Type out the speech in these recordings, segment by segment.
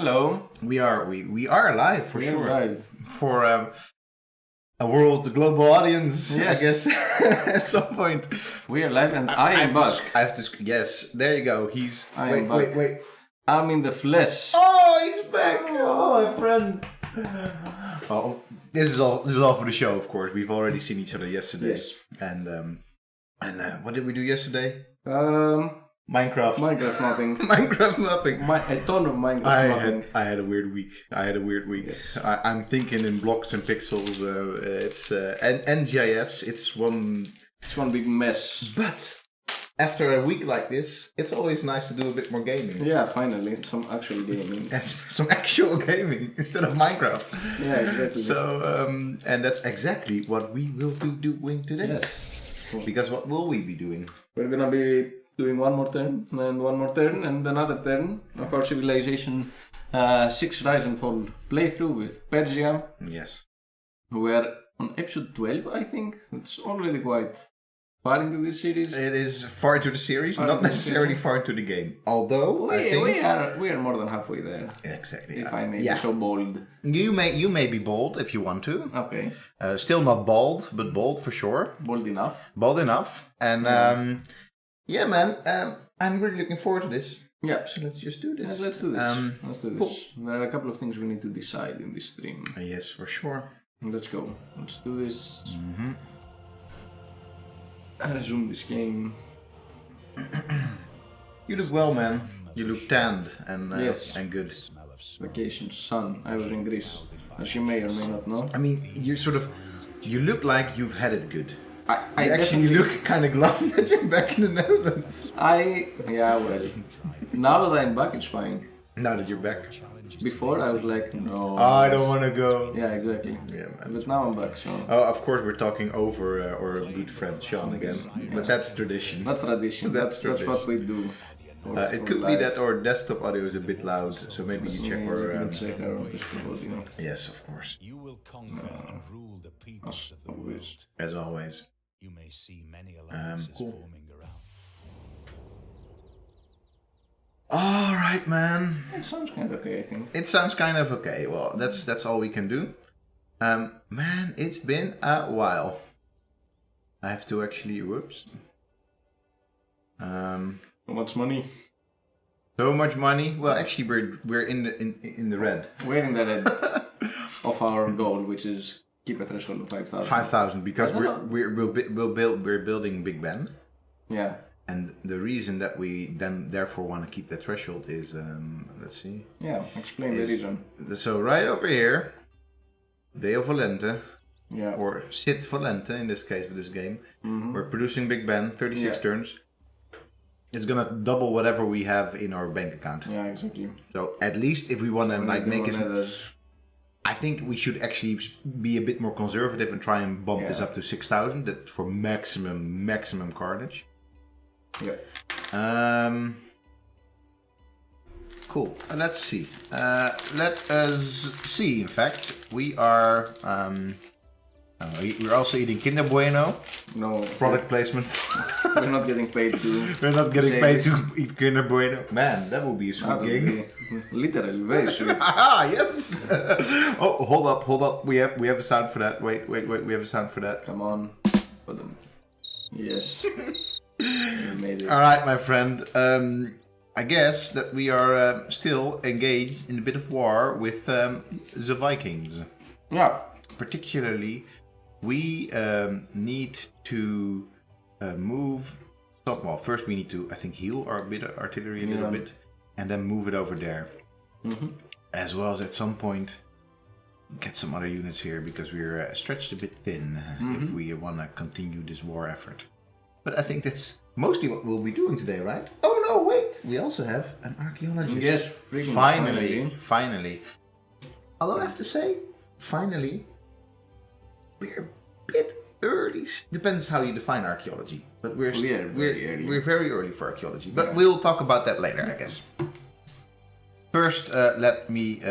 Hello. We are alive for sure. Live. For a world global audience, Yes. I guess at some point. We are live and I am back. Yes, there you go. He's I am back. wait. I'm in the flesh. Oh, he's back. Oh, my friend. Oh, this is all for the show, of course. We've already seen each other yesterday. Yes. And what did we do yesterday? Minecraft mapping. Minecraft mapping. A ton of Minecraft mapping. I had a weird week. Yes. I'm thinking in blocks and pixels. It's and GIS. It's one big mess. But after a week like this, it's always nice to do a bit more gaming. Yeah, finally, some actual gaming. That's some actual gaming instead of Minecraft. Yeah, exactly. So and that's exactly what we will be doing today. Yes. Because what will we be doing? We're gonna be doing one more turn, and one more turn, and another turn of our Civilization 6 Rise and Fall playthrough with Persia. Yes. We're on episode 12, I think. It's already quite far into this series. It is far into the series, Far not into the necessarily series. far into the game. Although I think we are more than halfway there. exactly. If I may be so bold. You may be bold if you want to. Okay. Still not bald, but bold for sure. Bold enough. Bold enough. And yeah, man. I'm really looking forward to this. Yeah. So let's just do this. Yes, let's do this. Let's do this. Cool. There are a couple of things we need to decide in this stream. Yes, for sure. Let's go. Let's do this. Mm-hmm. I resume this game. You look well, man. You look tanned and Yes. and good. Vacation, sun. I was in Greece. As you may or may not know. I mean, you look like you've had it good. I You actually definitely- look kind of glum that you're back in the Netherlands. Well. Now that I'm back, it's fine. Now that you're back. Before I was like, no. I don't want to go. Yeah, exactly. Yeah, man. But now I'm back, so. Oh, of course, we're talking over our good friend Sean again. But that's tradition. Not tradition. That's That's what we do. It could be that our desktop audio is a bit loud, so maybe you check our. Check our physical audio. Yes, of course. You will conquer and rule the peoples of the world. As always. You may see many alliances cool. forming around. All right, man. It sounds kind of okay, I think. It sounds kind of okay. Well, that's all we can do. Man, it's been a while. I have to actually. Whoops. So much money. So much money. Well, actually, we're in the red. We're in the red of our goal, which is keep a threshold of 5,000. 5,000 because I don't we're building Big Ben. Yeah. And the reason that we then therefore want to keep that threshold is, let's see. Yeah, explain the reason. So right over here, Deo Volente, Yeah. or Sit Volente in this case of this game, Mm-hmm. we're producing Big Ben, 36 Yeah. turns. It's gonna double whatever we have in our bank account. Yeah, exactly. So at least if we want to like make it, it. I think we should actually be a bit more conservative and try and bump this Yeah. up to 6,000. That for maximum carnage. Yeah. Cool. Let's see. Let us see. In fact, we are. We're also eating Kinder Bueno. No. Product placement. We're not getting paid to. We're not getting say paid this. to eat Kinder Bueno. Man, that would be a sweet That would gig. be literally very sweet. Ah, yes. Oh, hold up. We have a sound for that. Wait. We have a sound for that. Come on. Put them. Yes. We made it. All right, my friend. I guess that we are still engaged in a bit of war with the Vikings. Yeah. Particularly, we need to move. Well, first we need to, I think, heal our artillery a little bit, and then move it over there. Mm-hmm. As well as at some point get some other units here because we're stretched a bit thin if we want to continue this war effort. But I think that's mostly what we'll be doing today, right? Oh no, wait! We also have an archaeologist. Yes, freaking Finally. Although I have to say, finally, we're a bit early. Depends how you define archaeology, but we're very early. We're very early for archaeology, but we'll talk about that later, I guess. First, let me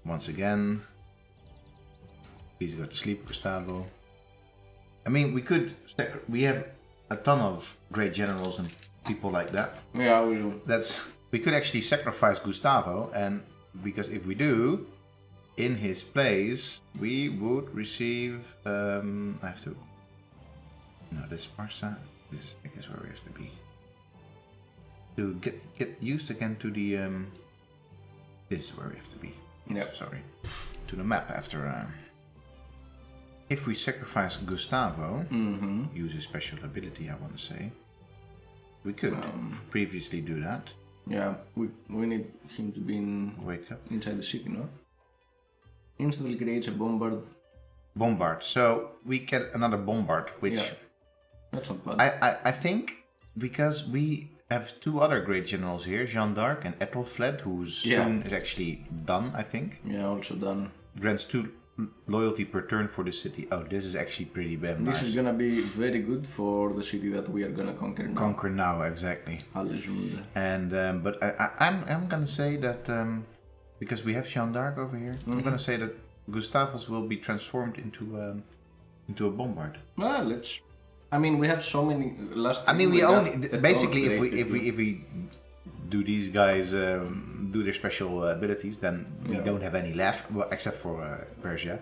once again. Please go to sleep, Gustavo. I mean, we have a ton of great generals and people like that. Yeah, we do. We could actually sacrifice Gustavo and because if we do, in his place, we would receive. I have to. No, this Sparsa. This is, I guess, where we have to be. To get used again to the. This is where we have to be. Yeah. Sorry. To the map after. If we sacrifice Gustavo, use his special ability, I want to say. We could previously do that. Yeah, we need him to be Wake up. inside the city, no? Instantly creates a bombard. Bombard. So we get another bombard, which Yeah. That's not bad. I think because we have two other great generals here, Jeanne d'Arc and Ethelfled, who soon is actually done, I think. Yeah, also done. Grants 2 loyalty per turn for the city. Oh, this is actually pretty bad. This is gonna be very good for the city that we are gonna conquer now. Conquer now, exactly. Alejund. And but I'm gonna say that because we have Jeanne d'Arc over here, I'm gonna say that Gustavus will be transformed into a bombard. Well, let's. I mean, we have so many. I mean, we only basically if we do these guys do their special abilities, then we don't have any left, well, except for Persia.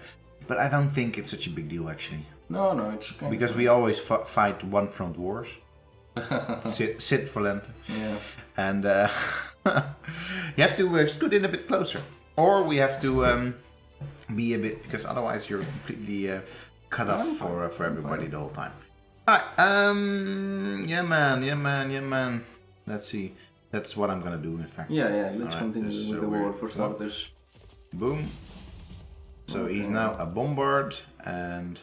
But I don't think it's such a big deal actually. No, it's kind because we always fight one front wars. Sit for Lent. Yeah. And you have to scoot in a bit closer, or we have to be a bit, because otherwise you're completely cut off for everybody the whole time. Alright, yeah man. Let's see. That's what I'm gonna do, in fact. Yeah. Let's continue with the war for starters. Boom. So he's now a bombard, and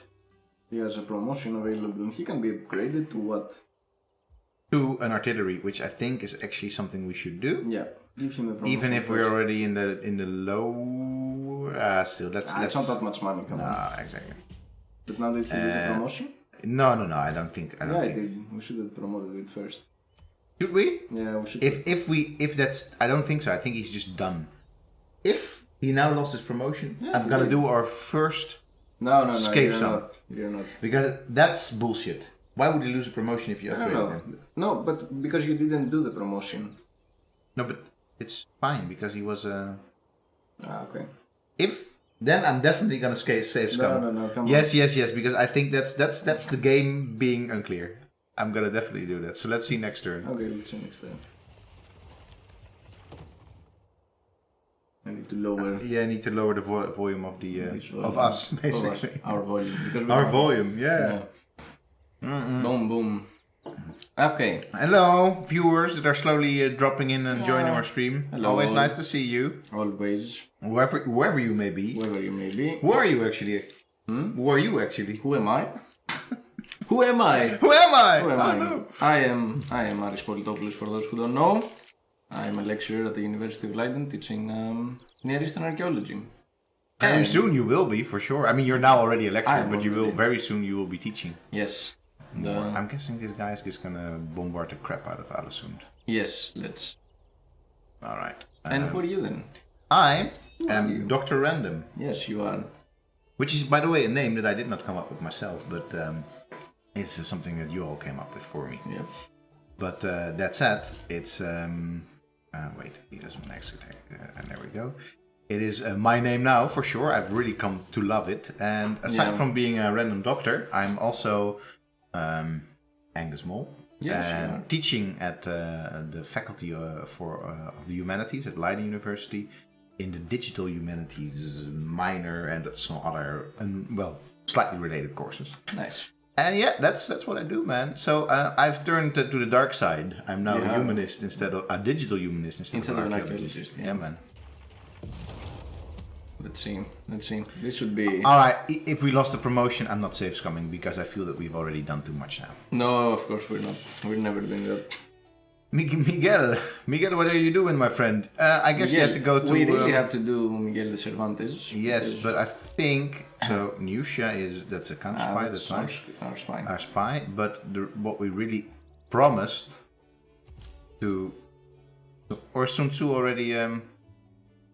he has a promotion available. He can be upgraded to what? To an artillery, which I think is actually something we should do. Yeah, give him a promotion. Even if we're already in the low. Still, that's it's not that much money. Come on. Exactly. But now did he get a promotion? No. I don't think. I did. We should have promoted it first. Should we? Yeah, we should. If that's, I don't think so. I think he's just done. If he now lost his promotion, I'm gonna do our first. No. Escape zone. You're not. Because that's bullshit. Why would you lose a promotion if you upgrade him? No, but because you didn't do the promotion. No, but it's fine because he was. Okay. Then I'm definitely gonna save Scum. No, come on. Yes, because I think that's the game being unclear. I'm gonna definitely do that. So let's see next turn. Okay, let's see next turn. I need to lower. I need to lower the volume of the of us, basically. Our volume. Because our volume, yeah. Boom. Okay. Hello, viewers that are slowly dropping in and joining our stream. Hello. Always nice to see you. Always. Whoever you may be. Whoever you may be. Who are you actually? Who are you actually? Who am I? Who am I? Who am I? Who am I? I am Aris Politopoulos, for those who don't know. I am a lecturer at the University of Leiden teaching Near Eastern Archaeology. Very soon you will be, for sure. I mean, you're now already a lecturer, but very soon you will be teaching. Yes. I'm guessing this guy is just gonna bombard the crap out of Alessund. Yes, let's. Alright. And who are you then? I am Dr. Random. Yes, you are. Which is, by the way, a name that I did not come up with myself, but it's something that you all came up with for me. Yep. But that said, it's... wait, he doesn't exit. And there we go. It is my name now, for sure. I've really come to love it. And aside from being a random doctor, I'm also Angus Mol. Yes, and teaching at the faculty of the humanities at Leiden University in the digital humanities minor and some other, slightly related courses. Nice. And yeah, that's what I do, man. So I've turned to the dark side. I'm now a humanist instead of a digital humanist instead of an archaeologist. Yeah, man. Let's see. This should be... Alright, if we lost the promotion, I'm not safe scumming because I feel that we've already done too much now. No, of course we're not. We're never doing that. Miguel, what are you doing, my friend? I guess you had to go to... We really have to do Miguel de Cervantes. Yes, but I think... So, Nusha that's a counter spy, that's nice. Our spy. Our spy, but what we really promised to... Or Sun Tzu already...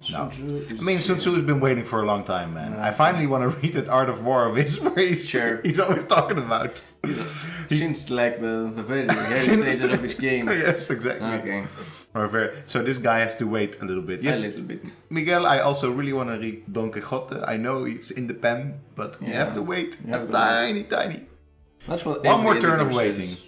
No. Sun Tzu is I mean, Sun Tzu has been waiting for a long time, man. I finally want to read that Art of War of his, where he's always talking about. Since like the very early stages of this game. Yes, exactly. Okay. So this guy has to wait a little bit. A little bit. Miguel, I also really want to read Don Quixote. I know it's in the pen, but you have to wait tiny. That's what one more every turn of editor waiting. says.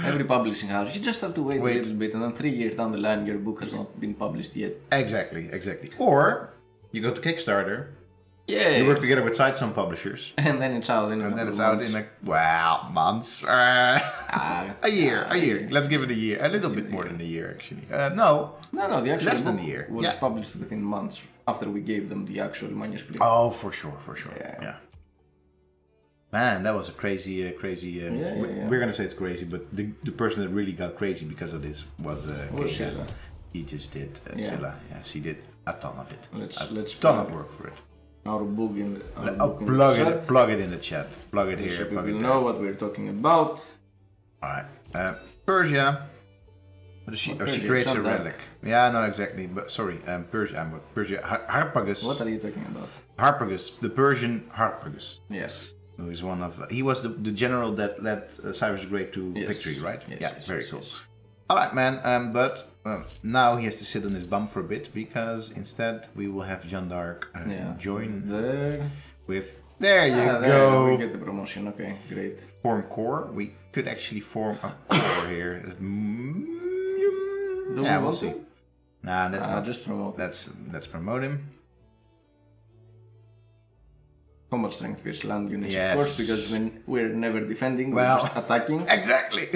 Every publishing house, you just have to wait a little bit, and then 3 years down the line, your book has not been published yet. Exactly. Or you go to Kickstarter. Yeah. You work together with Sightsome publishers. And then it's out in months. A year. Let's give it a year. A little bit more than a year, actually. No, the actual less book than a year was published within months after we gave them the actual manuscript. Oh, for sure. Yeah. Man, that was a crazy. We're gonna say it's crazy, but the person that really got crazy because of this was Scylla. He just did Scylla. Yes, he did a ton of it. Let's ton of work for it. Our book in the Plug it in the chat. Plug it here. So plug people it know what we're talking about. All right. Persia. She creates a relic. Yeah, no, exactly. But sorry, Persia. Harpagus. What are you talking about? Harpagus, the Persian Harpagus. Yes. Who is one of? He was the general that led Cyrus the Great to victory, right? Yes, very cool. Yes. All right, man. But now he has to sit on his bum for a bit because instead we will have Jeanne d'Arc join there. With there you go. We get the promotion. Okay, great. Form core. We could actually form a core here. We'll see. Nah, that's not. Just promote. Let's promote him. Combat strength versus land units, of course, because when we're never defending, we're just attacking. Exactly.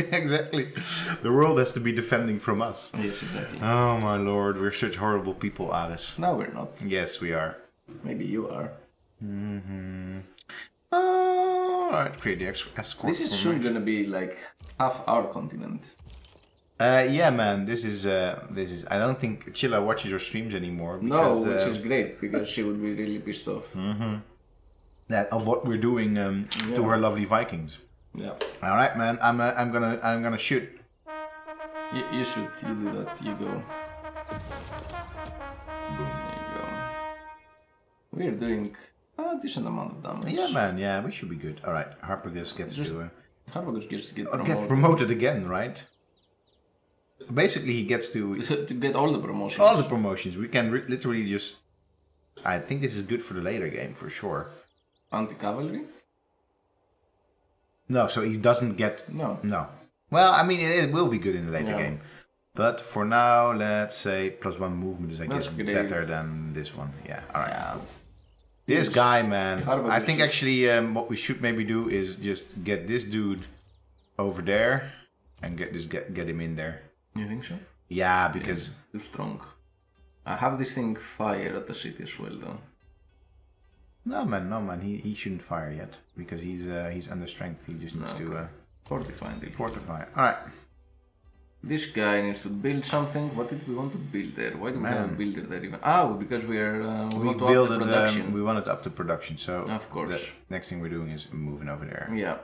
The world has to be defending from us. Yes, exactly. Oh my lord, we're such horrible people, Aris. No, we're not. Yes, we are. Maybe you are. Alright, create the escort. This is soon gonna be like half our continent. Yeah, man. This is. I don't think Chilla watches your streams anymore. Because, which is great because she would be really pissed off. That of what we're doing to her lovely Vikings. Yeah. All right, man. I'm gonna shoot. You shoot. You do that. You go. Boom. There you go. We're doing a decent amount of damage. Yeah, man. Yeah, we should be good. All right. Harpagus gets Harpagus gets to get promoted again, right? Basically, he gets to get all the promotions. All the promotions. We can literally just. I think this is good for the later game for sure. Anti-cavalry? No, so he doesn't get... No. Well, I mean, it will be good in the later game. But for now, let's say +1 movement is, I guess, better than this one. Yeah, alright. Yeah. This guy, man. I think actually what we should maybe do is just get this dude over there and get him in there. You think so? Yeah, because... Too strong. I have this thing fire at the city as well, though. No man, he shouldn't fire yet because he's under strength. He just needs to fortify. All right. This guy needs to build something. What did we want to build there? Why do we have a builder there even? Because we want to up the production. We wanted to up the production, so of course. The next thing we're doing is moving over there. Yeah.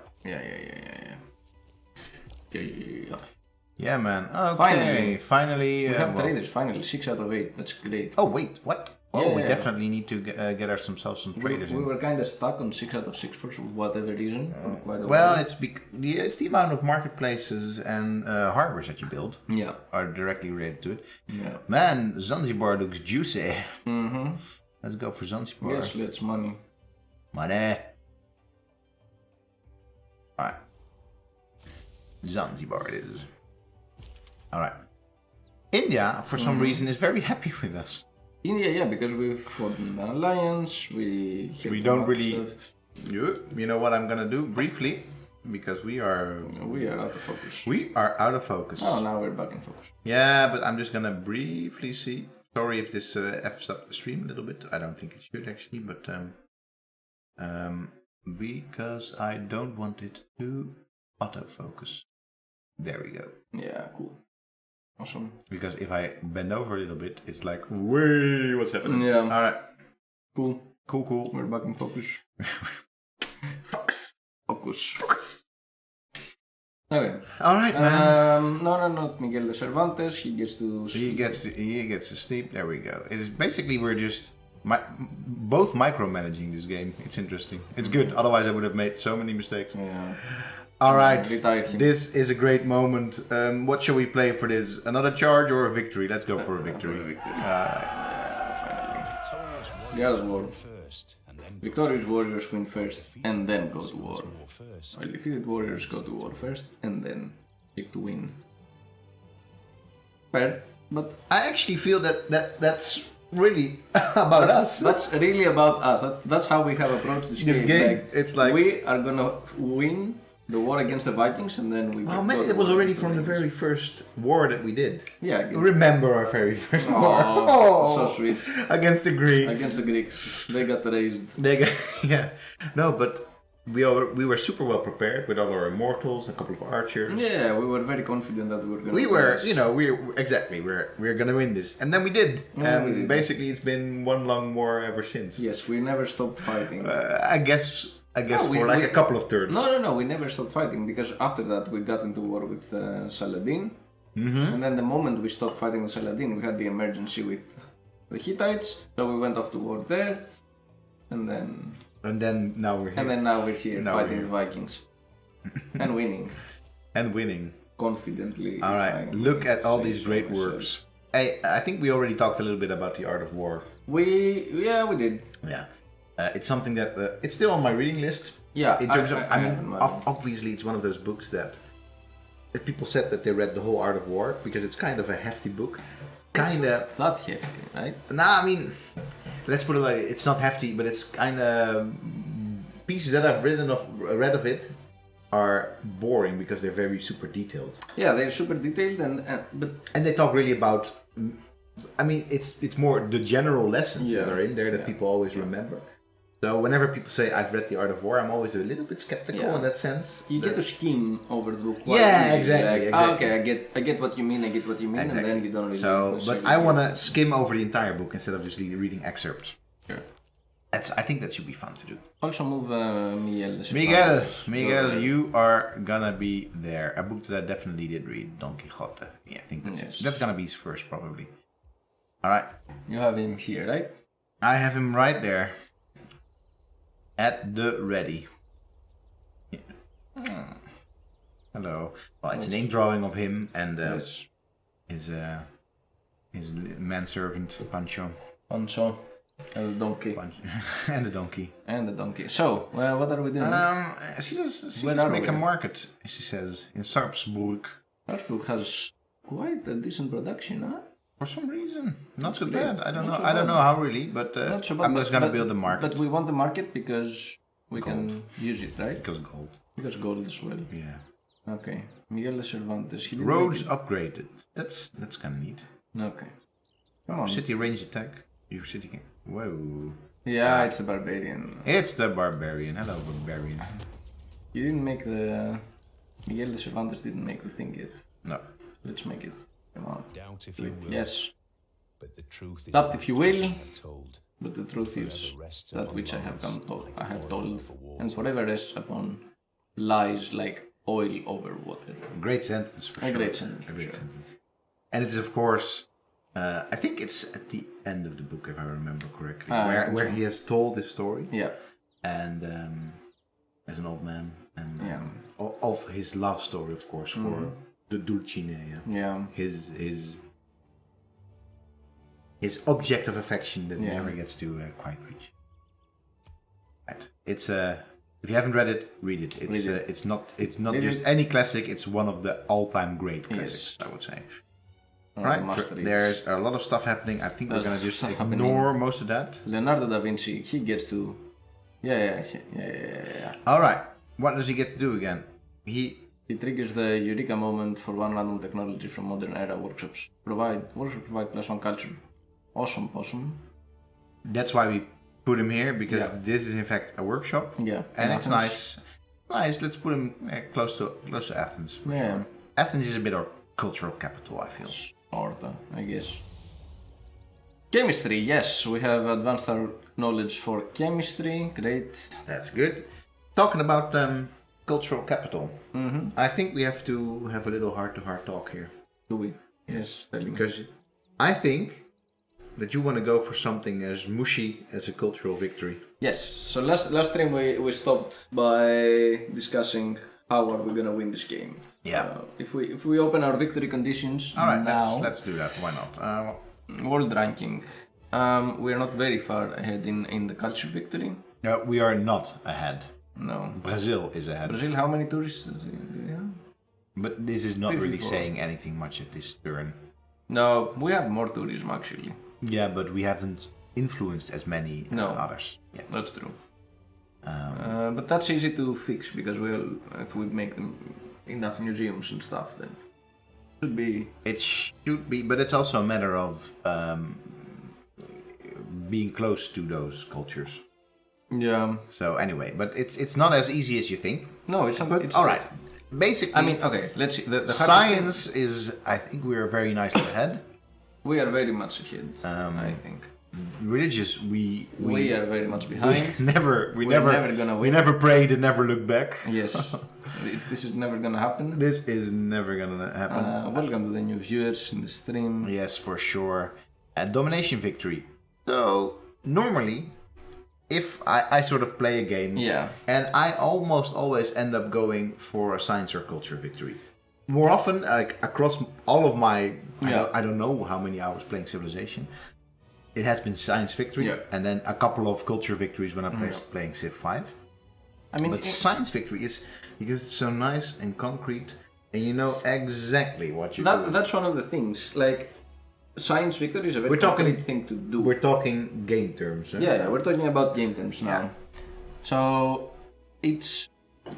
Yeah, man. Okay. Finally. We have traders. Finally, 6 out of 8. That's great. Oh wait, what? Oh, we definitely need to get ourselves some traders. We were kind of stuck on 6 out of 6 for whatever reason. Well, it's the amount of marketplaces and harbors that you build. Yeah, are directly related to it. Yeah, man, Zanzibar looks juicy. Mm-hmm. Let's go for Zanzibar. Yes, let's money. All right, Zanzibar it is. All right. India, for some reason, is very happy with us. India, yeah, because we formed an alliance, we don't really... You know what I'm gonna do, briefly, because we are out of focus. We are out of focus. Oh, now we're back in focus. Yeah, but I'm just gonna briefly see. Sorry if this F's up the stream a little bit. I don't think it should, actually, but... because I don't want it to autofocus. There we go. Yeah, cool. Awesome. Because if I bend over a little bit, it's like, way, what's happening? Yeah. All right. Cool. We're back in focus. Focus. Okay. All right, man. No, not Miguel de Cervantes. He gets to. He gets to sleep. There we go. It is basically we're just both micromanaging this game. It's interesting. It's good. Otherwise, I would have made so many mistakes. Yeah. All right. Retired him. This is a great moment. What shall we play for this? Another charge or a victory? Let's go for a victory. The other war. Victorious warriors win first and then go to war. While defeated warriors go to war first and then seek to win. Fair, but I actually feel that's really about us. That's really about us. That's how we have approached this game. Like, it's like we are gonna win the war against the Vikings and then we. Oh man, it was already from the very first war that we did. Yeah. Remember our very first war? Oh, so sweet. Against the Greeks. Against the Greeks, they got raised. Yeah. No, but we were super well prepared with all our immortals, a couple of archers. Yeah, we were very confident that we were gonna. We're gonna win this, and then we did. And basically, it's been one long war ever since. Yes, we never stopped fighting. I guess for a couple of turns. No, we never stopped fighting because after that we got into war with Saladin. Mm-hmm. And then the moment we stopped fighting with Saladin, we had the emergency with the Hittites, so we went off to war there. And then now we're here. And then now we're here fighting the Vikings. And winning. And winning. Confidently. Alright, look at all these great works. I think we already talked a little bit about the art of war. We did. Yeah. It's something that it's still on my reading list. Yeah, in terms obviously it's one of those books that if people said that they read the whole Art of War because it's kind of a hefty book. Not hefty, right? Nah, I mean, let's put it like it's not hefty, but it's kind of pieces that I've read of it are boring because they're very super detailed. Yeah, they're super detailed and they talk really about. I mean, it's more the general lessons that are in there that people always remember. So whenever people say I've read the Art of War, I'm always a little bit skeptical in that sense. You get to skim over the book. Exactly. Okay, I get what you mean. Exactly. And then you don't really. So, but I want to skim over the entire book instead of just reading excerpts. Sure. I think that should be fun to do. Also move Miguel, you are gonna be there. A book that I definitely did read, Don Quixote. Yeah, I think that's gonna be his first probably. All right. You have him here, right? I have him right there. At the ready. Yeah. Hello. Well, it's an ink drawing of him and his manservant Pancho. Pancho. And the donkey. And the donkey. And the donkey. So, what are we doing? She does make a market, she says, in Sarpsborg. Sarpsborg has quite a decent production, huh? For some reason, not so bad. I don't know how really, but I'm just gonna build the market. But we want the market because we can use it, right? Because gold. Because gold as well. Yeah. Okay. Miguel de Cervantes. Roads upgraded. That's kind of neat. Okay. Come on. City range attack. Your city. Whoa. Yeah, it's the barbarian. It's the barbarian. Hello, barbarian. You didn't make the. Miguel de Cervantes didn't make the thing yet. No. Let's make it. Come on. Doubt if you will. Yes. But the truth is Doubt if you will. told. But the truth is that which I have told, and forever rests upon lies like oil over water. Great sentence for sure. Great sentence. And it's of course, I think it's at the end of the book if I remember correctly, where he has told his story. Yeah. And as an old man, and of his love story, of course, for the Dulcinea. Yeah. His object of affection that he never gets to quite reach. Right. It's if you haven't read it, read it. It's not just any classic. It's one of the all-time great classics, I would say. Right. There's a lot of stuff happening. I think we're gonna just ignore most of that. Leonardo da Vinci, he gets to. Yeah. All right. What does he get to do again? He triggers the Eureka moment for one random technology from modern era workshops. Provide +1 culture. Awesome. That's why we put him here, because this is in fact a workshop. Yeah. And it's nice. Let's put him close to Athens. For sure. Athens is a bit our cultural capital, I feel. Sparta, I guess. Chemistry, yes, we have advanced our knowledge for chemistry. Great. That's good. Talking about cultural capital. I think we have to have a little heart-to-heart talk here. Do we? Yes, tell me. Because I think that you want to go for something as mushy as a cultural victory. Yes. So last stream we stopped by discussing how are we gonna win this game. Yeah. If we open our victory conditions All right, now, let's do that. Why not? world ranking. We are not very far ahead in the culture victory. We are not ahead. No. Brazil is ahead. Brazil, how many tourists do they have? But this is not really 54. saying anything much at this turn. No, we have more tourism actually. Yeah, but we haven't influenced as many others yet. That's true. But that's easy to fix because if we make them enough museums and stuff, then it should be. It should be, but it's also a matter of being close to those cultures. Yeah. So anyway, but it's not as easy as you think. No, it's not. But It's all right. Basically, I mean, okay. Let's see. The science is. I think we are very nicely ahead. We are very much ahead. I think. Religious, we are very much behind. We never gonna win. We never prayed and never looked back. Yes. This is never gonna happen. This is never gonna happen. Welcome to the new viewers in the stream. Yes, for sure. A domination victory. So normally, if I sort of play a game, and I almost always end up going for a science or culture victory. More often, across all of my, I don't know how many hours playing Civilization, it has been science victory, and then a couple of culture victories when I'm playing Civ 5. I mean, but science victory is because it's so nice and concrete, and you know exactly what you're doing. That's one of the things. Like, science victory is a very concrete thing to do. We're talking game terms. Right? Yeah, we're talking about game terms now. Yeah. So it's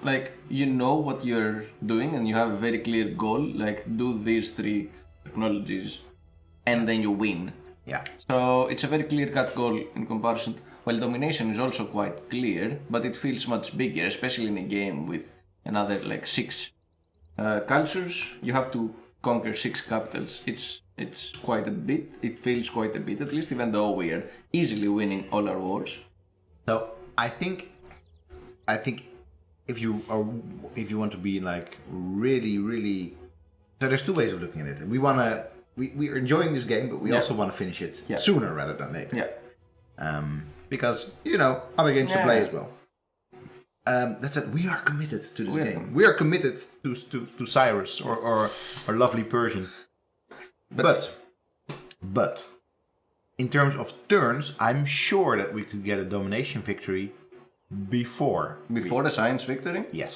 like you know what you're doing, and you have a very clear goal. Like, do these 3 technologies, and then you win. Yeah. So it's a very clear-cut goal in comparison. Well, domination is also quite clear, but it feels much bigger, especially in a game with another like 6 cultures. You have to conquer 6 capitals. It's quite a bit. It feels quite a bit, at least, even though we are easily winning all our wars. So I think if you want to be like really, so there's 2 ways of looking at it. We are enjoying this game, but we also want to finish it sooner rather than later. Yeah. Because other games to play as well. That's it. We are committed to this game. We are committed to Cyrus or lovely Persian. But in terms of turns, I'm sure that we could get a domination victory before the science victory. Yes.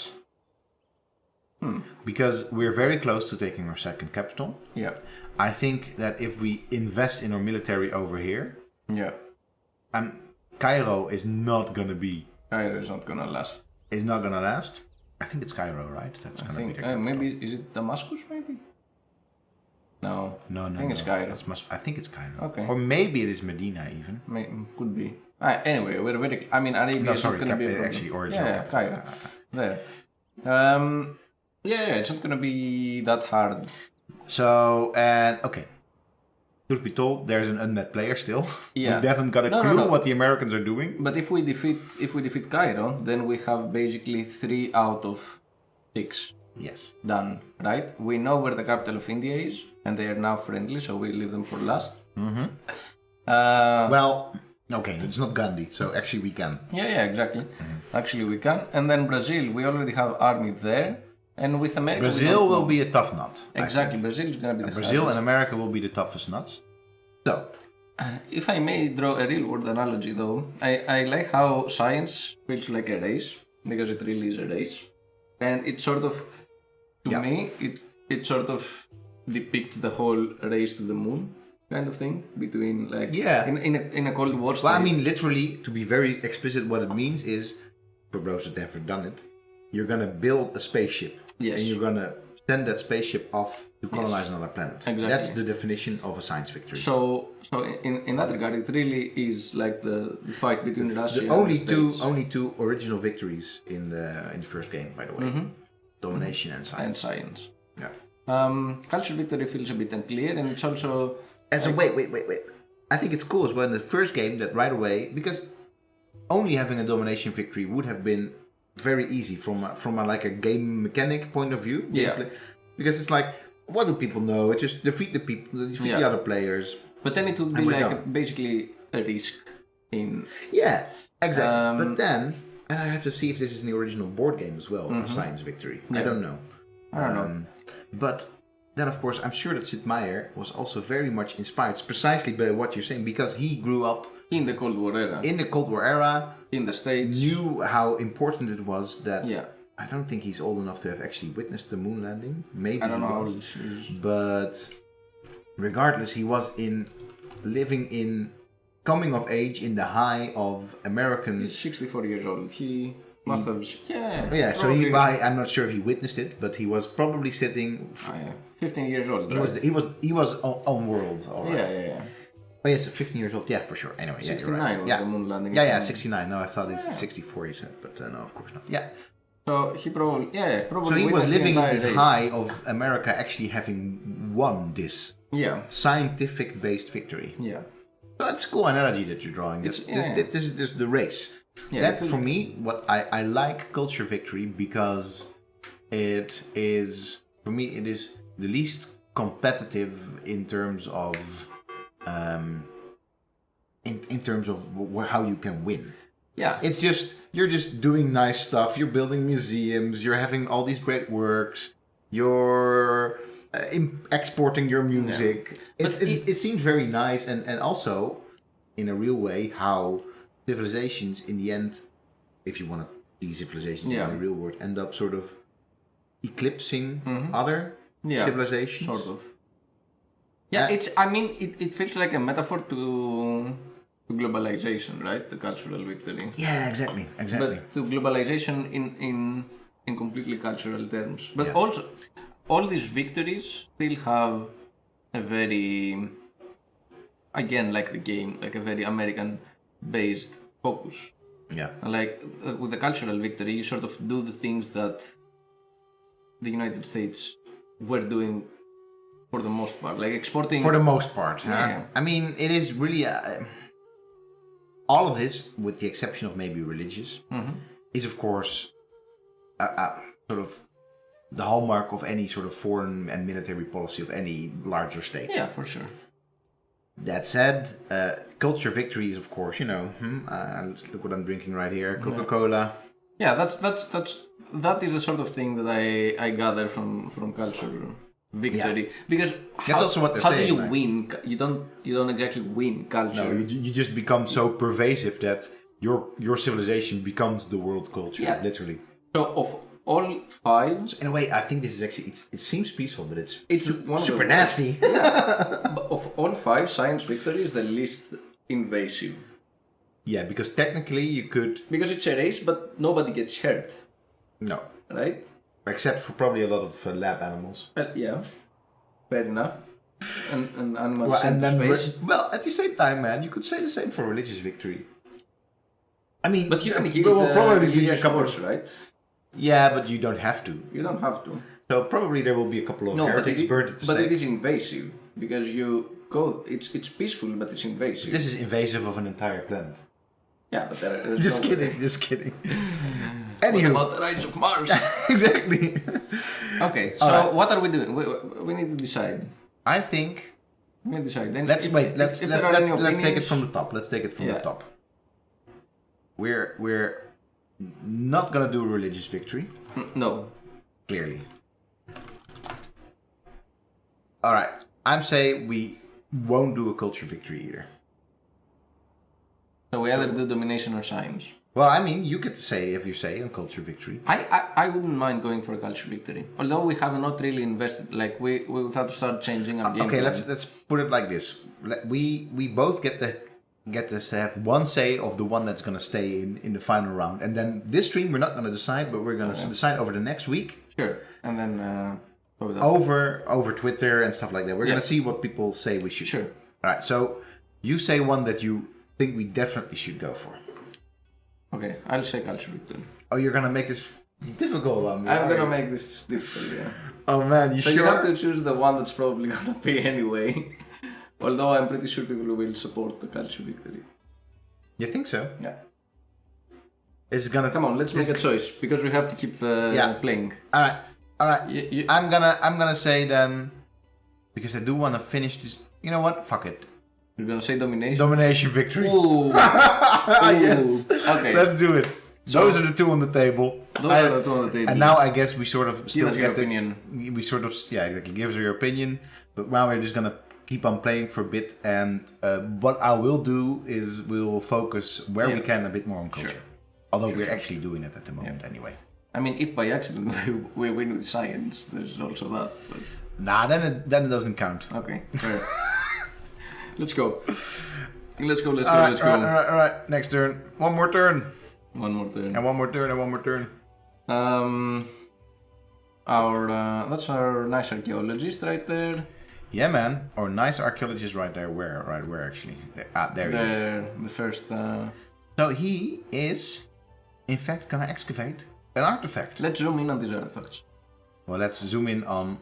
Because we're very close to taking our 2nd capital. Yeah. I think that if we invest in our military over here, Cairo is not gonna be. Cairo is not gonna last. It's not gonna last. I think it's Cairo, right? That's gonna be. Maybe is it Damascus? Maybe. No. I think it's Cairo. I think it's Cairo. Okay. Or maybe it is Medina even. Could be. Anyway, we're very. I mean, Arabia is not gonna be actually original. Yeah, Cairo. There. It's not gonna be that hard. So, okay. Truth be told, there's an unmet player still. Yeah. We haven't got a clue what the Americans are doing. But if we defeat Cairo, then we have basically 3 out of 6 done, right? We know where the capital of India is, and they are now friendly, so we leave them for last. Mm-hmm. Okay, it's not Gandhi, so actually we can. Yeah, exactly. Mm-hmm. Actually we can. And then Brazil, we already have army there. And with America, Brazil will be a tough nut. Exactly, Brazil is going to be the Brazil hardest. And America will be the toughest nuts. So, if I may draw a real world analogy though, I like how science feels like a race, because it really is a race. And it sort of, to me, it sort of depicts the whole race to the moon kind of thing, between like, in a Cold War state. Well, I mean, literally, to be very explicit, what it means is, for those that haven't done it, you're going to build a spaceship. Yes. And you're going to send that spaceship off to colonize another planet. Exactly. That's the definition of a science victory. So in that regard, it really is like the fight between Russia and only the States. Only 2 original victories in the first game, by the way. Mm-hmm. Domination and science. Yeah. Culture victory feels a bit unclear, and it's also... Wait. I think it's cool as well in the first game that right away, because only having a domination victory would have been very easy from a like a game mechanic point of view. Yeah. Gameplay. Because it's like, what do people know? It's just defeat the people, defeat the other players. But then it would be And we're like done. basically a risk in. Yeah, exactly. But then, and I have to see if this is in the original board game as well, Science Victory. I don't know. I don't know. But then, of course, I'm sure that Sid Meier was also very much inspired precisely by what you're saying, because he grew up In the Cold War era. in the Cold War era, In the States. knew how important it was that. Yeah. I don't think he's old enough to have actually witnessed the moon landing. Maybe I don't he know. was. But regardless, he was living in coming of age in the high of American. He's 64 years old. He must have. Yeah. Yeah, so I'm not sure if he witnessed it, but he was probably sitting. 15 years old. He was on World. All right. Yeah. Oh yes, 15 years old. Yeah, for sure. Anyway, yeah, 69 you're right. was Yeah, the moon landing. yeah, 69. No, I thought it's 64. You said, but no, of course not. Yeah. So he probably. So he was witnessed the living in entire this race. high of America actually having won this Yeah. scientific-based victory. Yeah. So that's a cool analogy that you're drawing. This is the race. Yeah, That for me, what I like culture victory because it is the least competitive in terms of in terms of how you can win. Yeah. It's just you're just doing nice stuff. You're building museums. You're having all these great works. You're exporting your music. Yeah. It seems very nice, and also in a real way how civilizations in the end, if you want to see civilizations in the real world, end up sort of eclipsing other civilizations. Sort of. Yeah, it feels like a metaphor to globalization, right? The cultural victory. Yeah, exactly. But to globalization in completely cultural terms. But Yeah. also, all these victories still have a very, again, like the game, like a very American-based focus. Yeah. Like with the cultural victory, you sort of do the things that the United States were doing for the most part, like exporting. For the most part, huh? Yeah. I mean, it is really all of this, with the exception of maybe religious, is of course sort of the hallmark of any sort of foreign and military policy of any larger state. Yeah, for sure. That said, culture victory is of course, look what I'm drinking right here, Coca-Cola. Yeah, that is the sort of thing that I gather from culture victory. Yeah. Because That's also what they're how saying, do you right? win? You don't exactly win culture. No, you just become so pervasive that your civilization becomes the world culture, literally. So of all five, In a way, I think this is actually, it seems peaceful, but it's one of super the worst. nasty. But of all five, science victory is the least invasive. Yeah, because technically you could... Because it's a race, but nobody gets hurt, No. right? Except for probably a lot of lab animals. Yeah, fair enough. And animals Well, sent to space. at the same time, man, you could say the same for religious victory. I mean... But you can there kill will the probably be a religious couple wars, right? Yeah, but you don't have to. You don't have to. So probably there will be a couple of heretics burned at the but stake. it is invasive because you go. It's peaceful, but it's invasive. This is invasive of an entire planet. Yeah, but there. Just kidding. What Anywho. about the rise of Mars? Exactly. Okay, so Alright. what are we doing? We need to decide. I think... We need to decide. Then Let's if take there are any it opinions- from the top. Let's take it from the Yeah. top. We're not gonna do religious victory. No. Clearly. Alright. I'm saying we won't do a culture victory either. So we either do domination or science. Well, I mean, you could say if you say on culture victory. I wouldn't mind going for a culture victory. Although we have not really invested, like we would have to start changing our game. Okay, plan. let's put it like this. We both get to have one say of the one that's gonna stay in the final round, and then this stream we're not gonna decide, but we're gonna decide over the next week. Sure, and then Over Twitter and stuff like that. We're gonna see what people say we should. Sure. All right. So you say one that you think we definitely should go for. Okay, I'll say culture victory. Oh, you're gonna make this difficult on me. I'm gonna make this difficult, yeah. Oh man, you So sure? you have to choose the one that's probably gonna pay anyway. Although I'm pretty sure people will support the culture victory. You think so? Yeah. It's gonna Come on, let's make a choice because we have to keep playing. All right. You- I'm gonna say then, because I do want to finish this. You know what? Fuck it. You're gonna say domination. Domination victory. Ooh. Yes. Okay. Let's do it. Those are the two on the table. Those are the two on the table. And now I guess we sort of still us your get the opinion. We sort of exactly give us your opinion. But now we're just gonna keep on playing for a bit. And what I will do is we'll focus where we can a bit more on culture. Sure. Although we're actually doing it at the moment anyway. I mean, if by accident we win with science, there's also that. But... Nah, then it doesn't count. Okay, fair. Let's go. Let's go. All right. Next turn. One more turn. One more turn. And one more turn. And one more turn. That's our nice archaeologist right there. Yeah, man. Or nice archaeologist right there. Where? Right where actually? There he is. The first. So he is, in fact, gonna excavate an artifact. Let's zoom in on these artifacts. Well, let's zoom in on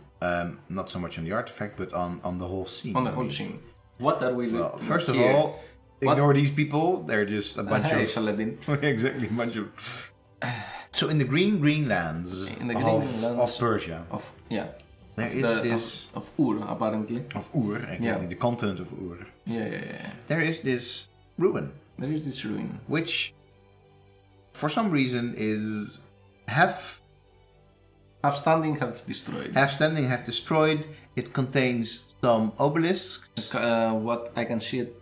not so much on the artifact, but on the whole scene. On the whole scene. What are we looking Well, first of here? all, ignore these people. They're just a bunch Hey, of Saladin. exactly a bunch of. So in the green lands of Persia, there is this of Ur apparently. of Ur, exactly the continent of Ur. Yeah. There is this ruin, There is this ruin. which, for some reason, is half Standing have destroyed. standing, half destroyed. It contains some obelisks. What I can see it,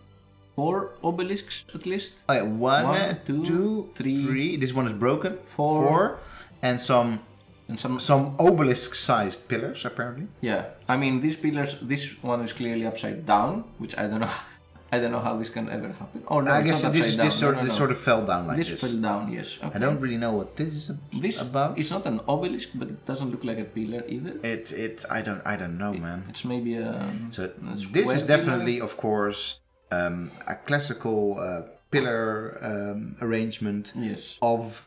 4 obelisks at least. Oh, yeah, one, One, two, two, three. This one is broken. Four. And some And some. obelisk-sized pillars, apparently. Yeah, I mean these pillars. This one is clearly upside down, which I don't know. I don't know how this can ever happen. Oh no, I it's guess not this upside down. this sort of fell down like This this. fell down. Yes. Okay. I don't really know what this is This about. It's not an obelisk, but it doesn't look like a pillar either. I don't know, man. It's maybe a. So a this square is definitely, of course, a classical pillar arrangement Yes. of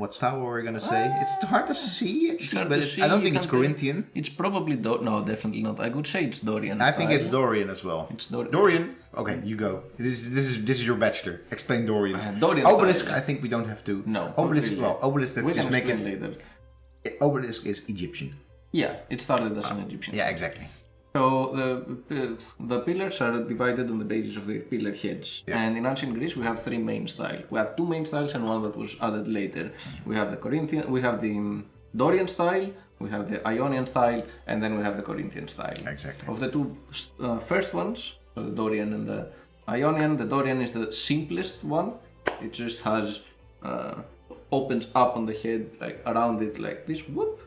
what style were we gonna say? It's hard to see actually, hard but to see, I don't you think it's can't tell. Corinthian. It's probably no, definitely not. I would say it's Dorian. I think style. it's Dorian as well. It's Dorian. Dorian. Okay, you go. This is your bachelor. Explain Dorian. Dorian Obelisk. style. I think we don't have to. No, not Obelisk. really. Well, obelisk. Let's We just can make explain it. later. Obelisk is Egyptian. Yeah, it started as an Egyptian. Yeah, exactly. So the pillars are divided on the basis of the pillar heads. Yeah. And in ancient Greece we have 3 main styles. We have 2 main styles and one that was added later. We have the Corinthian, we have the Dorian style, we have the Ionian style, and then we have the Corinthian style. Exactly. Of the 2 first ones, so the Dorian and the Ionian, the Dorian is the simplest one. It just has opens up on the head, like around it, like this, whoop.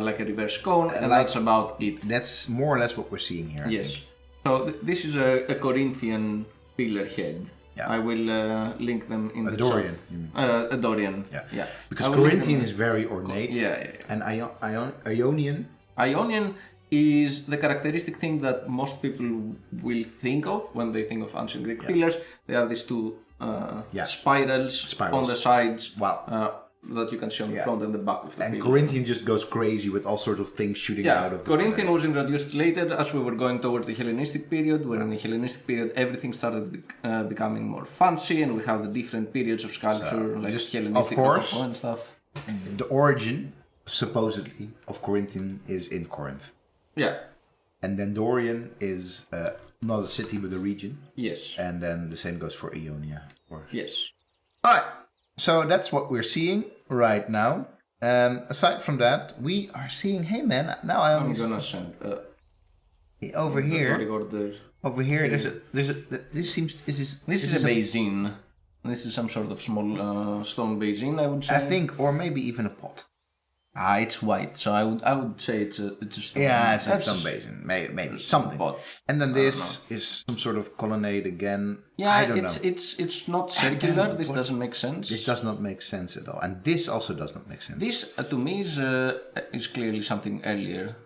Like a reverse cone, and that's about it. That's more or less what we're seeing here. I Yes. think. So this is a Corinthian pillar head. Yeah. I will link them in A the Dorian, chat. you mean. A Dorian. Yeah. I Because will link Corinthian them- is very ornate. Yeah. And Ionian. Ionian is the characteristic thing that most people will think of when they think of ancient Greek pillars. They have these 2 spirals on the sides. Wow. That you can see on the front and the back of the And pillar. Corinthian just goes crazy with all sorts of things shooting out of the Corinthian was introduced later as we were going towards the Hellenistic period, where in the Hellenistic period everything started becoming more fancy, and we have the different periods of sculpture, like just, Hellenistic of course, Rococo and stuff. The origin, supposedly, of Corinthian is in Corinth. Yeah. And then Dorian is not a city but a region. Yes. And then the same goes for Ionia. Yes. Alright, so that's what we're seeing right now. Aside from that, we are seeing, hey man, now I I'm only gonna send over here, order. there's a, this seems, This is a basin. This is some sort of small stone basin, I would say. I think, or maybe even a pot. It's white, so I would say it's a stone. Yeah, it's That's some basin, maybe something. pot. And then this is some sort of colonnade again. Yeah, I don't know. it's not circular. This doesn't make sense. This does not make sense at all, and this also does not make sense. This to me is clearly something earlier,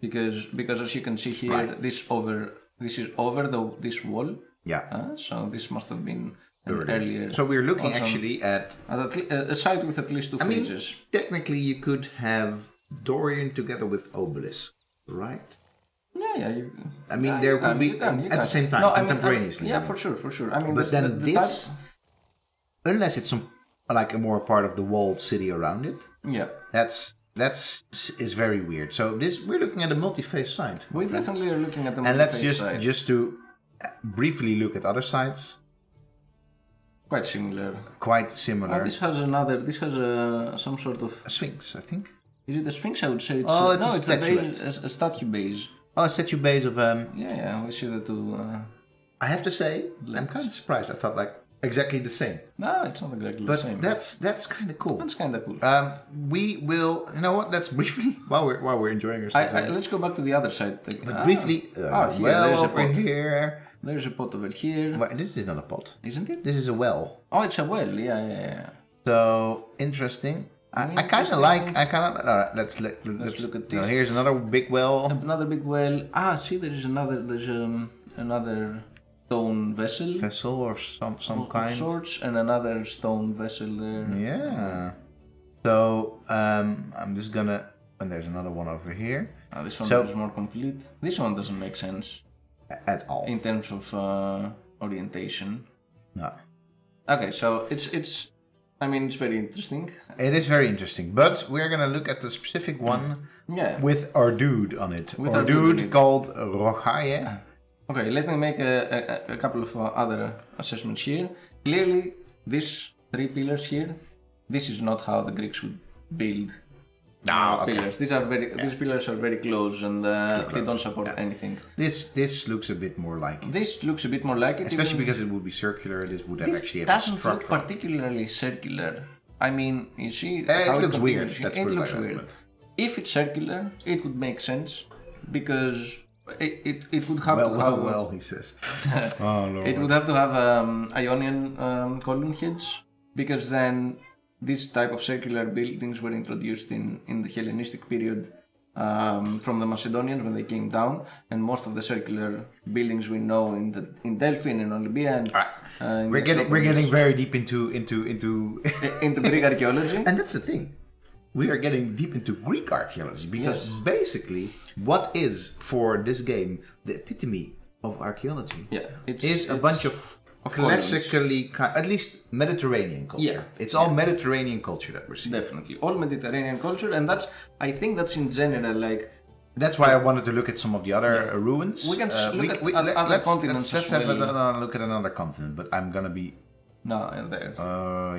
because as you can see here, this is over this wall. Yeah. So this must have been an earlier. So we're looking also actually at a site with at least 2 phases. Technically, you could have Dorian together with Obelisk, right? Yeah. I mean, there could be at the same time, contemporaneously. For sure. I mean, but then this, unless it's some like a more part of the walled city around it. Yeah. That's is very weird. So we're looking at a multi-phase site. We definitely are looking at the and let's multi-phase site. just to briefly look at other sites. Quite similar. Quite similar. This has some sort of a sphinx, I think. Is it a sphinx? I would say it's it's a statue. A statue base. Oh, a statue base of Yeah, we see the two. I have to say, I'm kind of surprised. I thought like exactly the same. No, it's not exactly the same. But that's kind of cool. That's kind of cool. We will. You know what? Let's briefly while we're enjoying ourselves. Let's go back to the other side. But briefly. Here, well, over here. There's a pot over here. Well, this is not a pot, isn't it? This is a well. Oh, it's a well. Yeah. So interesting. I kind of like. Let's look at this. Here's another big well. Another big well. See, there's another stone vessel or some kind of sorts, and another stone vessel there. Yeah. So I'm just gonna. And there's another one over here. This one is more complete. This one doesn't make sense at all in terms of orientation. No. Okay, so it's. I mean, it's very interesting. It is very interesting, but we're gonna look at the specific one with our dude on it. Our dude called Rochaye. Okay, let me make a couple of other assessments here. Clearly, these 3 pillars here, this is not how the Greeks would build pillars. These pillars are very close and they don't support anything. This looks a bit more like it. This looks a bit more like it. Especially because it would be circular, this would actually have a structure. This doesn't look particularly circular. I mean, you see how it looks weird. It looks weird. If it's circular, it would make sense because it would have to have... Well, he says. Oh, Lord. It would have to have Ionian column heads because then this type of circular buildings were introduced in the Hellenistic period from the Macedonians when they came down, and most of the circular buildings we know in Delphi and in Olympia. And we're getting very deep into into Greek archaeology, and that's the thing. We are getting deep into Greek archaeology because basically, what is for this game the epitome of archaeology? Is a bunch of classically, at least Mediterranean culture. Yeah. It's all Mediterranean culture that we're seeing. Definitely. All Mediterranean culture, and I think that's in general like... That's why I wanted to look at some of the other ruins. We can look at other continents Let's have a look at another continent, but I'm gonna be... No, there.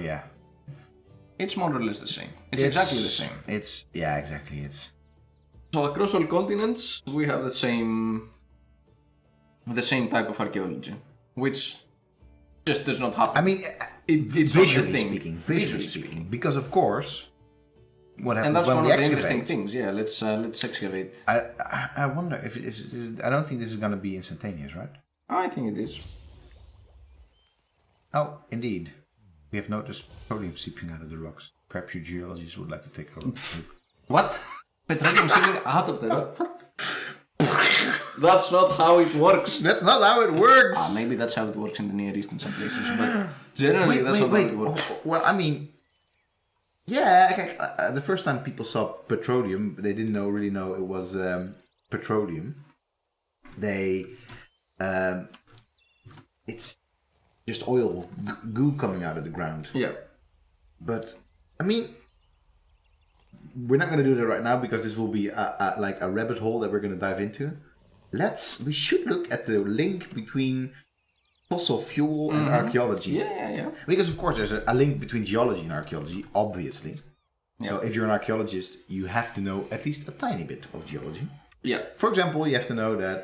Yeah. It's more or less the same. It's exactly the same. Exactly. So across all continents, we have the same type of archaeology, which... just does not happen. I mean, it's visually speaking, because of course, what happens and that's when one we of the excavate? interesting things. Yeah, let's excavate. I wonder if I don't think this is going to be instantaneous, right? I think it is. Oh, indeed. We have noticed petroleum seeping out of the rocks. Perhaps you geologists would like to take a look. What? Petroleum seeping out of the rock? That's not how it works. That's not how it works. Maybe that's how it works in the Near East in some places, but generally that's not how it works. Well, I mean, yeah. The first time people saw petroleum, they didn't really know it was petroleum. It's just oil goo coming out of the ground. Yeah. But I mean, we're not going to do that right now because this will be like a rabbit hole that we're going to dive into. We should look at the link between fossil fuel and archaeology. Yeah. Because of course there's a link between geology and archaeology, obviously. Yeah. So if you're an archaeologist, you have to know at least a tiny bit of geology. Yeah. For example, you have to know that,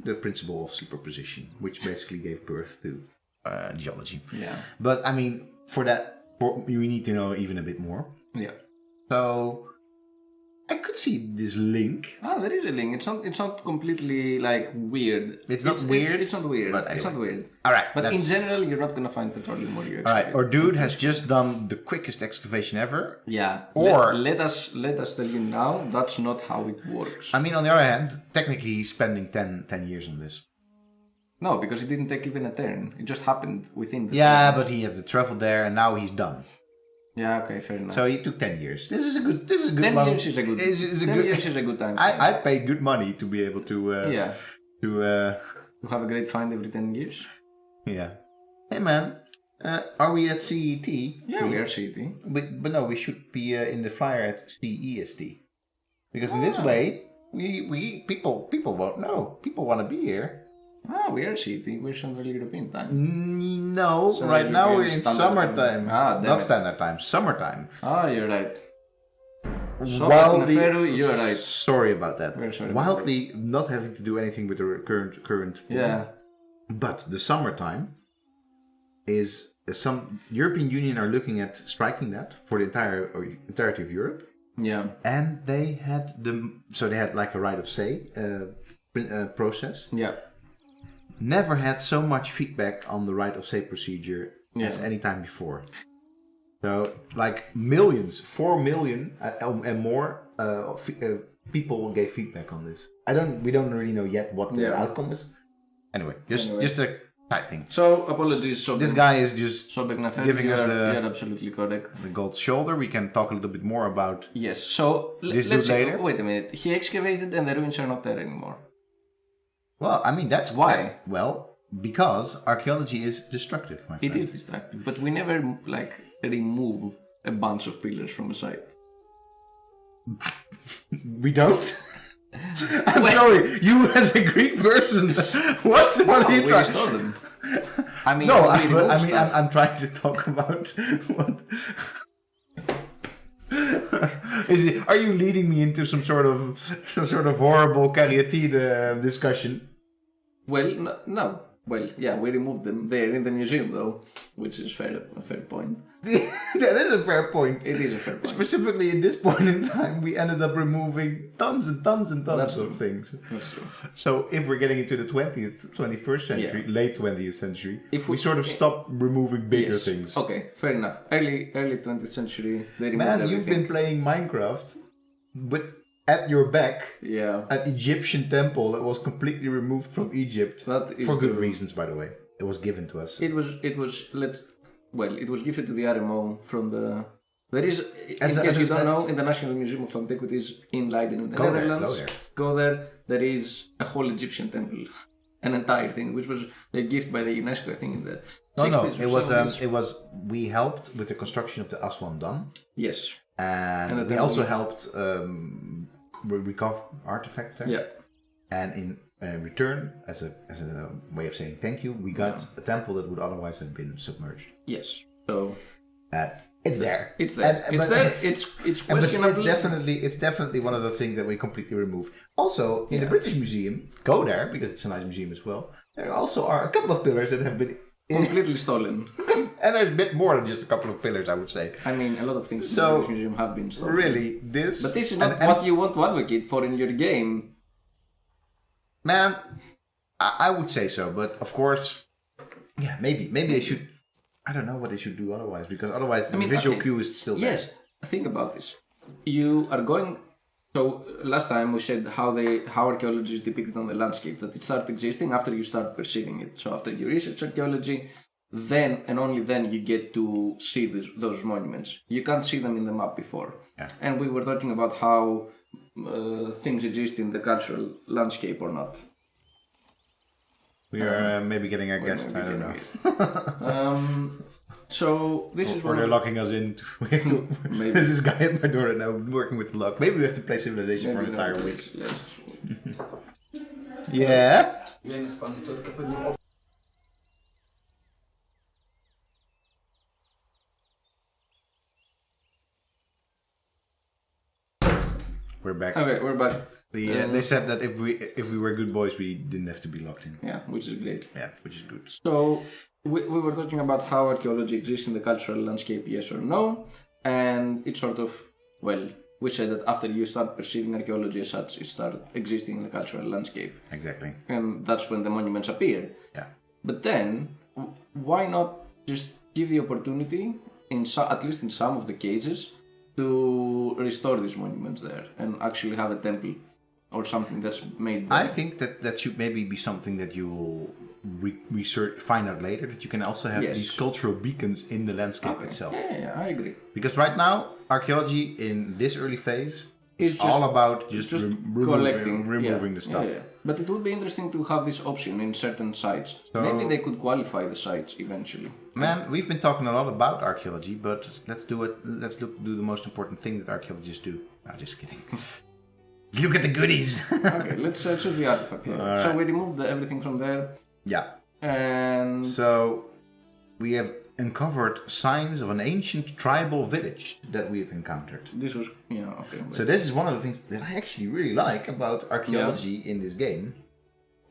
the principle of superposition, which basically gave birth to geology. Yeah. But I mean, for that, you need to know even a bit more. Yeah. So I could see this link. There is a link. It's not completely like weird. It's not weird. It's not weird. But anyway. It's not weird. All right. But in general, you're not gonna find petroleum where you. All right. Our dude has just done the quickest excavation ever. Yeah. Or let us tell you now, that's not how it works. I mean, on the other hand, technically he's spending 10 years on this. No, because it didn't take even a turn. It just happened within the turn. But he had to travel there, and now he's done. Yeah, okay, fair enough. So he took 10 years. This is a good 10 years is a good. 10 years is a good time. I paid good money to be able to. To have a great find every 10 years. Yeah. Hey man, Are we at CET? Yeah, we are CET. But no, we should be in the flyer at CEST. Because in this way, people won't know. People want to be here. We are CET. We're Central European time. No, Central right now we're in Standard summertime. Not standard time, summertime. You're right. Wildly, you're right. Sorry about that. We're sorry Wildly not having to do anything with the current. Yeah. But the summertime is some European Union are looking at striking that for the entirety of Europe. Yeah. And they had like a right of say process. Yeah. Never had so much feedback on the right of say procedure as any time before. So like millions, 4 million and more people gave feedback on this. We don't really know yet what the outcome is. Anyway, just a side thing. So apologies. This guy is just giving us you're absolutely correct. The gold shoulder. We can talk a little bit more about. Yes. So let's later. Wait a minute. He excavated and the ruins are not there anymore. Well, I mean that's why. Because archaeology is destructive, my friend. It is destructive, but we never remove a bunch of pillars from a site. We don't. I'm sorry, you as a Greek person. What are you trying to them? I mean, I'm trying to talk about what. Are you leading me into some sort of horrible caryatide discussion? Well, no. Well, yeah, we removed them. They're in the museum, though, which is a fair point. That is a fair point. It is a fair point. Specifically, at this point in time, we ended up removing tons and tons and tons of things. That's true. So, if we're getting into the 21st century, late 20th century, we sort of stop removing bigger things. Okay, fair enough. Early 20th century, they removed everything. You've been playing Minecraft with at your back an Egyptian temple that was completely removed from Egypt for good reasons, by the way. It was given to us. It was gifted to the RMO from the. There is, in case you don't know, in the National Museum of Antiquities in Leiden, in the Netherlands. Go there. There is a whole Egyptian temple, an entire thing, which was a gift by the UNESCO, I think, in the 60s. It was. We helped with the construction of the Aswan Dam. Yes. And we also helped recover artifacts there. Yeah. And in return, as a way of saying thank you, we got a temple that would otherwise have been submerged. Yes. So it's there. It's there. It's questionable. It's definitely one of the things that we completely removed. Also, in the British Museum, go there because it's a nice museum as well. There also are a couple of pillars that have been completely stolen. And there's a bit more than just a couple of pillars, I would say. I mean, a lot of things in the British Museum have been stolen. Really, But this is not what you want to advocate for in your game. Man, I would say so, but of course, maybe they should. I don't know what they should do otherwise, because otherwise the visual cue is still there. Yes, think about this. You are going. So last time we said how archaeology is depicted on the landscape, that it starts existing after you start perceiving it. So after you research archaeology, then and only then you get to see those monuments. You can't see them in the map before. Yeah. And we were talking about how things exist in the cultural landscape or not. We are maybe getting a guest, I don't know. So this is or they're locking us in. There's this guy at my door right now working with the lock. Maybe we have to play Civilization for an entire week. Yeah? We're back. Okay, we're back. They said that if we were good boys, we didn't have to be locked in. Yeah, which is great. Yeah, which is good. So we were talking about how archaeology exists in the cultural landscape, yes or no, and it's sort of, we said that after you start perceiving archaeology as such, it starts existing in the cultural landscape. Exactly. And that's when the monuments appear. Yeah. But then, why not just give the opportunity, at least in some of the cases, to restore these monuments there and actually have a temple or something that's made there. I think that should maybe be something that you will research, find out later, that you can also have these cultural beacons in the landscape itself. Yeah, I agree. Because right now, archaeology in this early phase is all about just removing the stuff. But it would be interesting to have this option in certain sites. So, maybe they could qualify the sites eventually. Man, we've been talking a lot about archaeology, but let's do it. Let's do the most important thing that archaeologists do. No, just kidding. Look at the goodies. Okay, let's choose the artifact here. Right. So we removed everything from there. Yeah. And So we have uncovered signs of an ancient tribal village that we've encountered. this was, okay. So this is one of the things that I actually really like about archaeology in this game.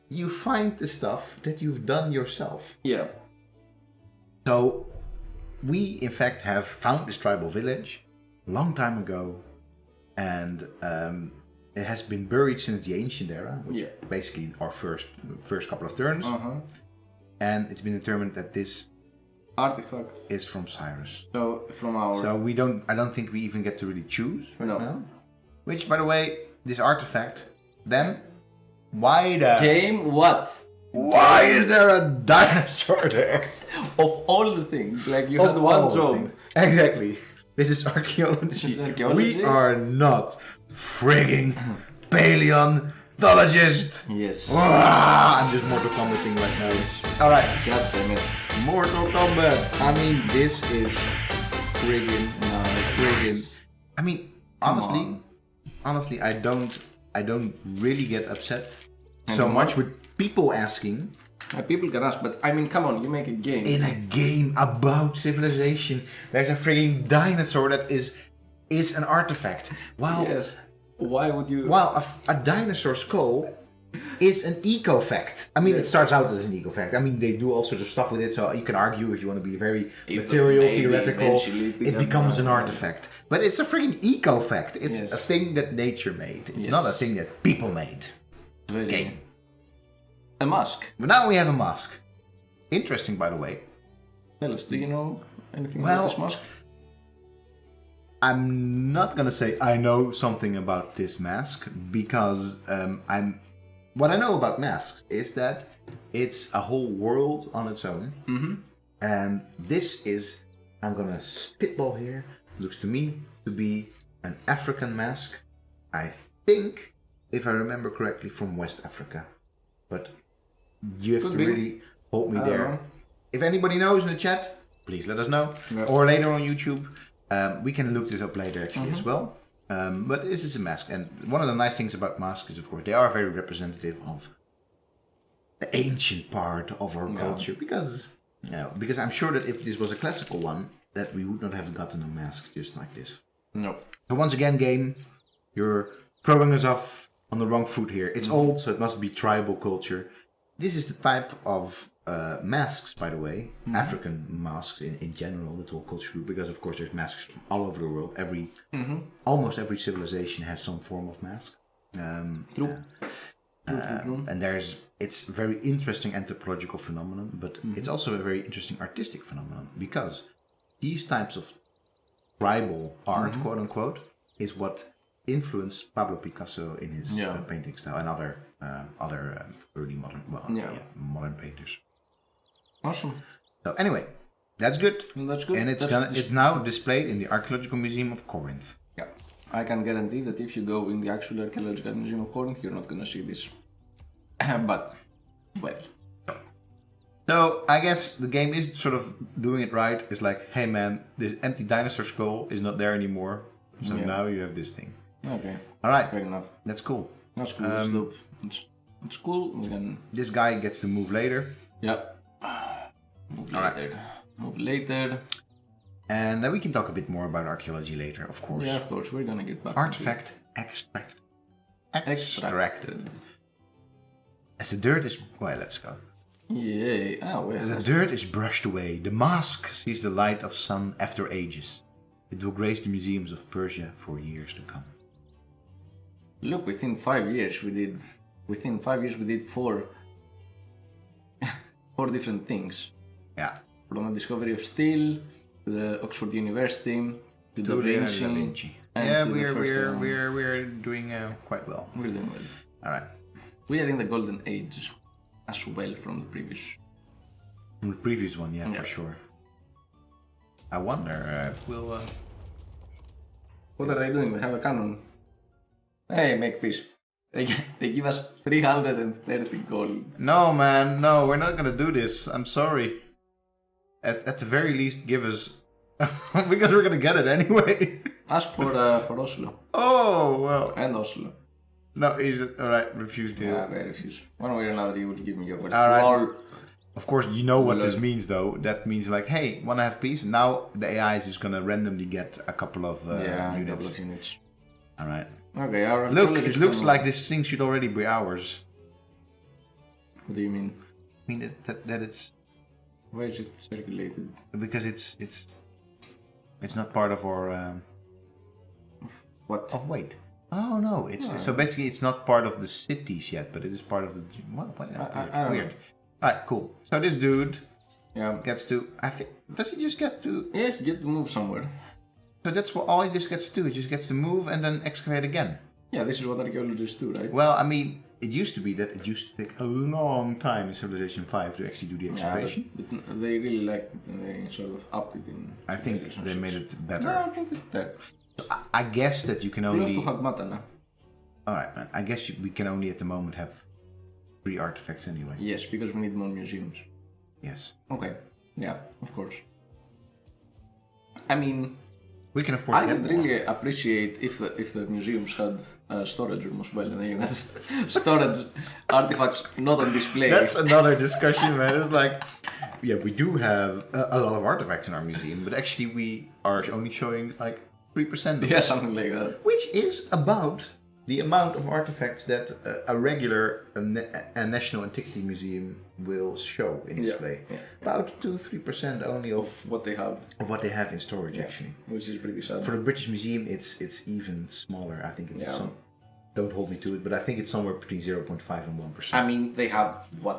You find the stuff that you've done yourself. Yeah. So we in fact have found this tribal village a long time ago, and it has been buried since the ancient era, which is basically our first couple of turns. And it's been determined that this Artifact is from Cyrus. So from our So I don't think we even get to really choose. No. Which, by the way, this artifact, then why the game what? Why is there a dinosaur there? Of all the things, like you had one job. Exactly. This is archaeology. This is archaeology. We are not frigging paleontologists. Yes. I'm just Mortal Kombating right now. Alright. God damn it. Mortal Kombat. I mean, this is friggin' friggin'. I mean, honestly, I don't really get upset so much with people asking. People can ask, but I mean, come on, you make a game. In a game about civilization, there's a frigging dinosaur that is an artifact. Wow. Yes. Why would you? Wow, a dinosaur skull is an eco-fact. I mean, it starts out as an eco-fact. I mean, they do all sorts of stuff with it, so you can argue if you want to be very material, theoretical, it becomes an artifact. But it's a frigging eco-fact. It's a thing that nature made. It's not a thing that people made. Really? Okay. A mask. But now we have a mask. Interesting, by the way. Tell us, do you know anything about this mask? I'm not gonna say I know something about this mask because what I know about masks is that it's a whole world on its own. And this is, I'm gonna spitball here, looks to me to be an African mask. I think, if I remember correctly, from West Africa. But you have to really hold me there. If anybody knows in the chat, please let us know. Or later on YouTube. We can look this up later actually as well. But this is a mask, and one of the nice things about masks is, of course, they are very representative of the ancient part of our culture. Because I'm sure that if this was a classical one, that we would not have gotten a mask just like this. No. So once again, game, you're throwing us off on the wrong foot here. It's old, so it must be tribal culture. This is the type of masks, by the way, African masks in general, the whole culture group, because of course there's masks from all over the world. Almost every civilization has some form of mask. True. And it's a very interesting anthropological phenomenon, but it's also a very interesting artistic phenomenon, because these types of tribal art, quote unquote, is what influenced Pablo Picasso in his painting style and other early modern, modern painters. Awesome. So anyway, that's good. That's good. And it's now displayed in the Archaeological Museum of Corinth. Yeah. I can guarantee that if you go in the actual Archaeological Museum of Corinth, you're not going to see this. But, well. So I guess the game is sort of doing it right. It's like, hey man, this empty dinosaur skull is not there anymore. So now you have this thing. Okay. Alright. Fair enough. That's cool. That's cool. That's dope. It's cool. We can... This guy gets to move later. Yeah. Move later. Move later. And then we can talk a bit more about archaeology later, of course. Yeah, of course. We're gonna get back. Artifact extracted. As the dirt is... Well, let's go. Yay. Oh, well. The dirt is brushed away. The mask sees the light of sun after ages. It will grace the museums of Persia for years to come. Look, within 5 years we did... Within 5 years we did four different things. Yeah. From the discovery of steel, to the Oxford University, to Da Vinci. Yeah, we're doing quite well. We're doing well. Alright. We are in the golden age as well from the previous. From the previous one, yeah, for sure. I wonder if we'll... What are they doing? They have a cannon. Hey, make peace. They give us 330 gold. No, man, no, we're not gonna do this. I'm sorry. At the very least, give us because we're gonna get it anyway. Ask for Oslo. Oh well. And Oslo. No, he's alright. Refuse deal. Yeah, I refuse. One way or another, you would give me your word. All right. Lol. Of course, you know what this means, though. That means like, hey, wanna have peace? Now the AI is just gonna randomly get a couple of units. All right. Okay. Our Look, it looks like this thing should already be ours. What do you mean? I mean that it's. Why is it circulated? Because it's not part of our. What? Oh wait. Oh no! So basically it's not part of the cities yet, but it is part of the. What? I don't Weird. know. Alright, cool. So this dude Yeah. gets to. I think does he just get to? Yeah, you get to move somewhere. So that's what all he just gets to do. He just gets to move and then excavate again. Yeah, this is what archaeologists do, right? Well, I mean, it used to be that it used to take a long time in Civilization 5 to actually do the excavation. Yeah, but they really liked it and they sort of upped it in. I think they made it better. No, I think there. So I guess that you can Close only. to Hagmatana. Alright, man. I guess we can only at the moment have 3 artifacts anyway. Yes, because we need more museums. Yes. Okay. Yeah, of course. I mean, We can of course I get would more. really appreciate if the museums had storage rooms as well, and then you had storage artifacts not on display. That's another discussion, man. It's like, yeah, we do have a lot of artifacts in our museum, but actually we are only showing like 3% of Yeah, it, something like that. which is about the amount of artifacts that a regular National Antiquity Museum will show in display. yeah. About 2-3% only of What they have, what they have in storage, actually. which is pretty sad. For the British Museum, it's even smaller. I think it's Yeah. some. Don't hold me to it, but I think it's somewhere between 0.5 and 1%. I mean, they have what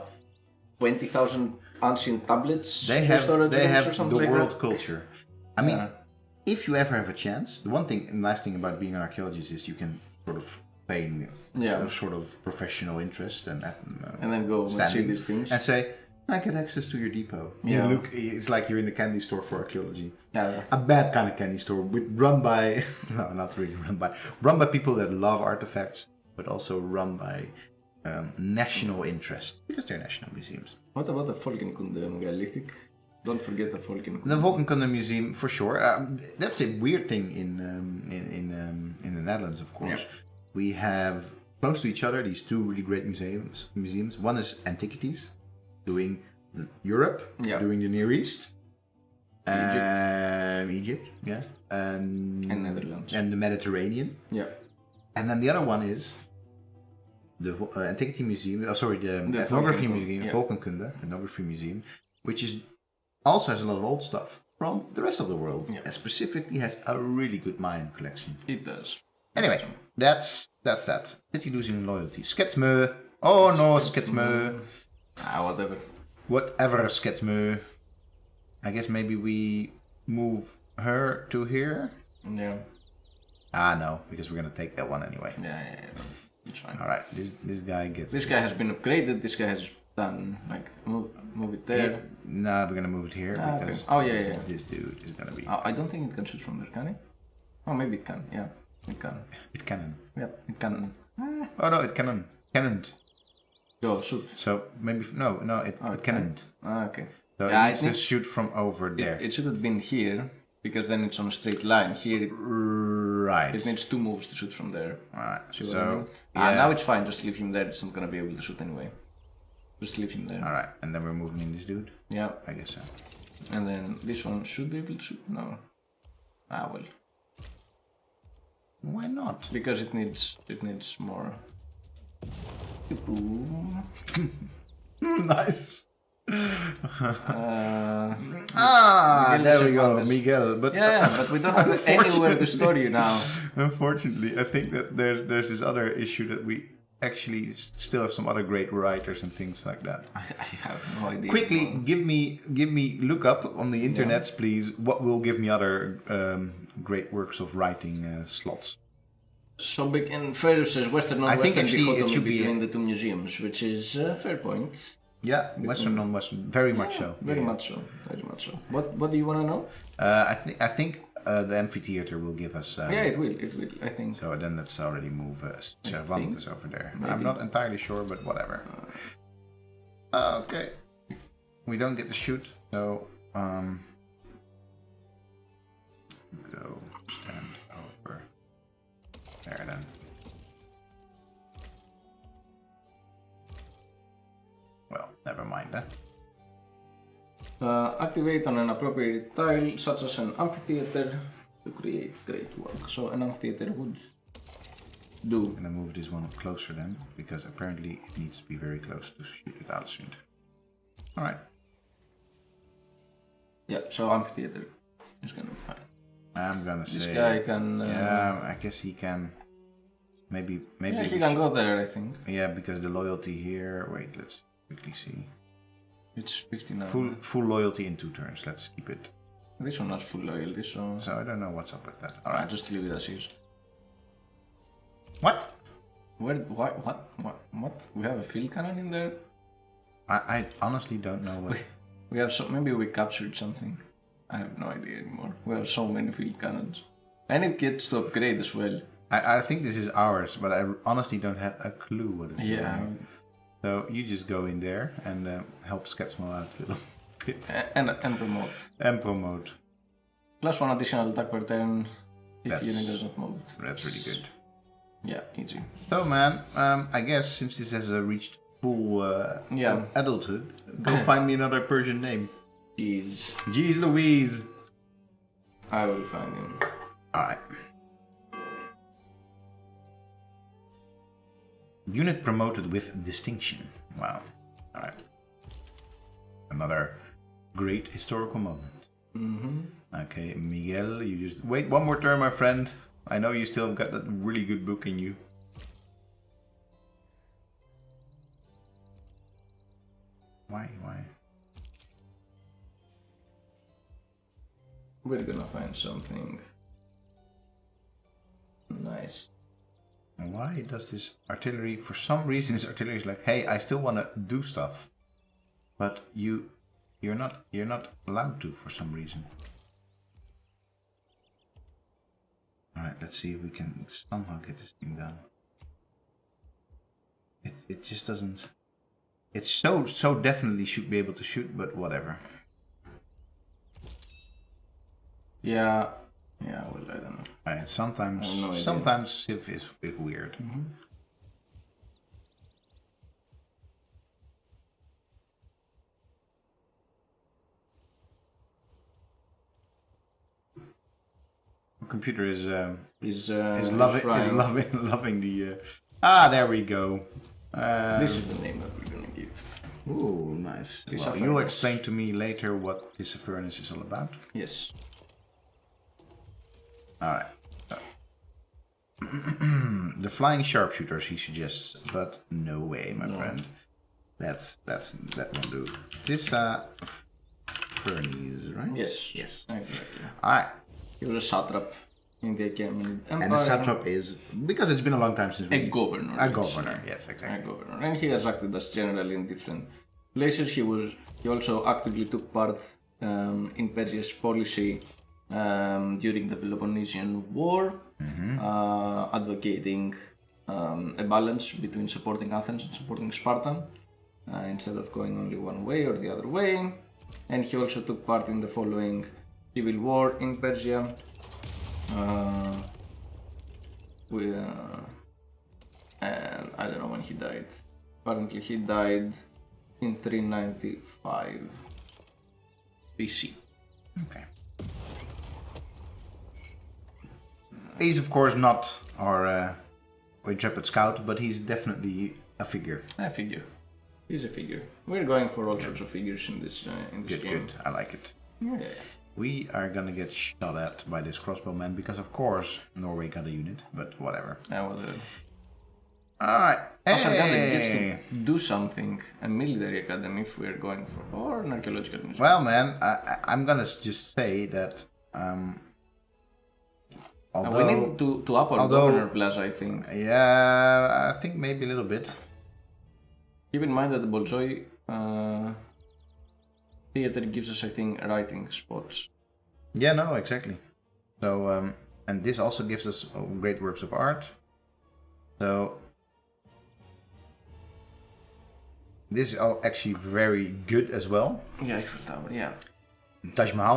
20,000 ancient tablets. They in have storage they rooms have or the something like world that. culture. I mean, Yeah. if you ever have a chance, the one thing and nice thing about being an archaeologist is you can sort of feign sort of professional interest and And then go and see standing these things. and say, I get access to your depot. Yeah. You look, it's like you're in a candy store for archaeology. Yeah. A bad kind of candy store, run by no, not really run by people that love artifacts, but also run by national interest because they're national museums. What about the Volkenkunde megalithic? Don't forget the Volkenkunde. The Volkenkunde Museum, for sure. That's a weird thing in the Netherlands, of course. Yeah. We have close to each other these 2 really great museums. One is Antiquities, doing Europe, doing the Near East, Egypt, yeah, and Netherlands, and the Mediterranean. Yeah. And then the other one is the Antiquity Museum. Oh, sorry, the Ethnography Museum, Volkenkunde Ethnography Museum, which is also has a lot of old stuff from the rest of the world, and specifically has a really good Mayan collection. It does. Anyway, that's that. City losing loyalty. Sketsme. Oh no, Sketsme. Whatever. Whatever, Sketsme. I guess maybe we move her to here. Yeah. No, because we're gonna take that one anyway. Yeah. It's fine. All right, this guy gets. This guy has been upgraded. This guy has done like move it there. No, we're gonna move it here because this dude is gonna be. I don't think it can shoot from there, can it? Oh, maybe it can. Yeah, it can. It can. Yep, it can. Oh no, it cannot. Cannot. Go shoot. So maybe it cannot. Okay. So it needs to shoot from over there. It should have been here because then it's on a straight line. Here Right. it needs 2 moves to shoot from there. Alright. See what I So mean? Now it's fine. Just leave him there. It's not gonna be able to shoot anyway. Just leave him there. Alright, and then we're moving in this dude? Yeah. I guess so. And then this one should be able to shoot. No. Well. Why not? Because it needs more. Nice. Miguel There we go, Cervantes. Miguel. But But we don't have anywhere to store you now. unfortunately, I think that there's this other issue that we actually still have some other great writers and things like that. I have no idea. Quickly, give me look up on the internets, please. What will give me other great works of writing slots? So big and Ferrer says Western I think non-Western actually it dichotomy should be between the 2 museums, which is a fair point. Yeah, Western, non-Western, very much so. Very much so. Very much so. What do you want to know? I think the amphitheater will give us. Yeah, it will. I think. So then let's already move Cervantes over there. Maybe. I'm not entirely sure, but whatever. Okay. We don't get to shoot, so go stand over there then. Well, never mind that. Activate on an appropriate tile, such as an amphitheater, to create great work. So an amphitheater would do. I'm gonna move this one up closer then, because apparently it needs to be very close to shoot it out soon. Alright. Yeah, so amphitheater is gonna be fine. I'm gonna say... This guy can... yeah, I guess he can... Maybe yeah, he can go there, I think. Yeah, because the loyalty here... Wait, let's quickly see. It's 59. Full loyalty in 2 turns, let's keep it. This one has full loyalty, so... So I don't know what's up with that. Alright, just leave it as is. What? Where? Why? What? We have a field cannon in there? I honestly don't know what... We have so... Maybe we captured something. I have no idea anymore. We have so many field cannons. And it gets to upgrade as well. I think this is ours, but I honestly don't have a clue what it's doing. So you just go in there and help Sketsmo out a little bit. And promote. And promote. Plus 1 additional attack per turn if unit doesn't move. That's really good. Yeah, easy. So man, I guess since this has reached full adulthood, go find me another Persian name. Jeez Louise. I will find him. Alright. Unit promoted with distinction. Wow. Alright. Another great historical moment. Mm-hmm. Okay, Miguel, you just... Wait one more turn, my friend. I know you still have got that really good book in you. Why? We're gonna find something nice. And why does this artillery, for some reason this artillery is like, hey, I still want to do stuff, but you're not allowed to for some reason. Alright, let's see if we can somehow get this thing done. It just doesn't... It so definitely should be able to shoot, but whatever. Yeah, well, I don't know. Alright, sometimes Civ is a bit weird. Mm-hmm. The computer is loving the. There we go. This is the name that we're gonna give. Ooh, nice. Well, you'll explain to me later what this furnace is all about. Yes. Alright. The flying sharpshooters he suggests, but no way, my friend. That won't do. This furnace, right? Yes. Exactly. Alright. He was a satrap in the Achaemenid Empire. And the satrap is, because it's been a long time since a governor. A governor, yes, exactly. A governor. And he has acted as general in different places. He also actively took part in Persia's policy during the Peloponnesian War, advocating a balance between supporting Athens and supporting Sparta, instead of going only one way or the other way. And he also took part in the following civil war in Persia, and I don't know when he died. Apparently he died in 395 BC. Okay. He's of course not our intrepid scout, but he's definitely a figure. A figure. He's a figure. We're going for all sorts of figures in this game. Good. I like it. Yeah. We are gonna get shot at by this crossbowman because, of course, Norway got a unit, but whatever. Alright. Hey! Gets to do something, a military academy if we're going for, or an archaeological museum. Well, man, I'm gonna just say that. We need to up our governor plaza, I think. Yeah, I think maybe a little bit. Keep in mind that the Bolshoi theater gives us, I think, writing spots. Yeah, no, exactly. So, and this also gives us great works of art. So, this is actually very good as well. Yeah, Eiffel Tower, yeah. Taj Mahal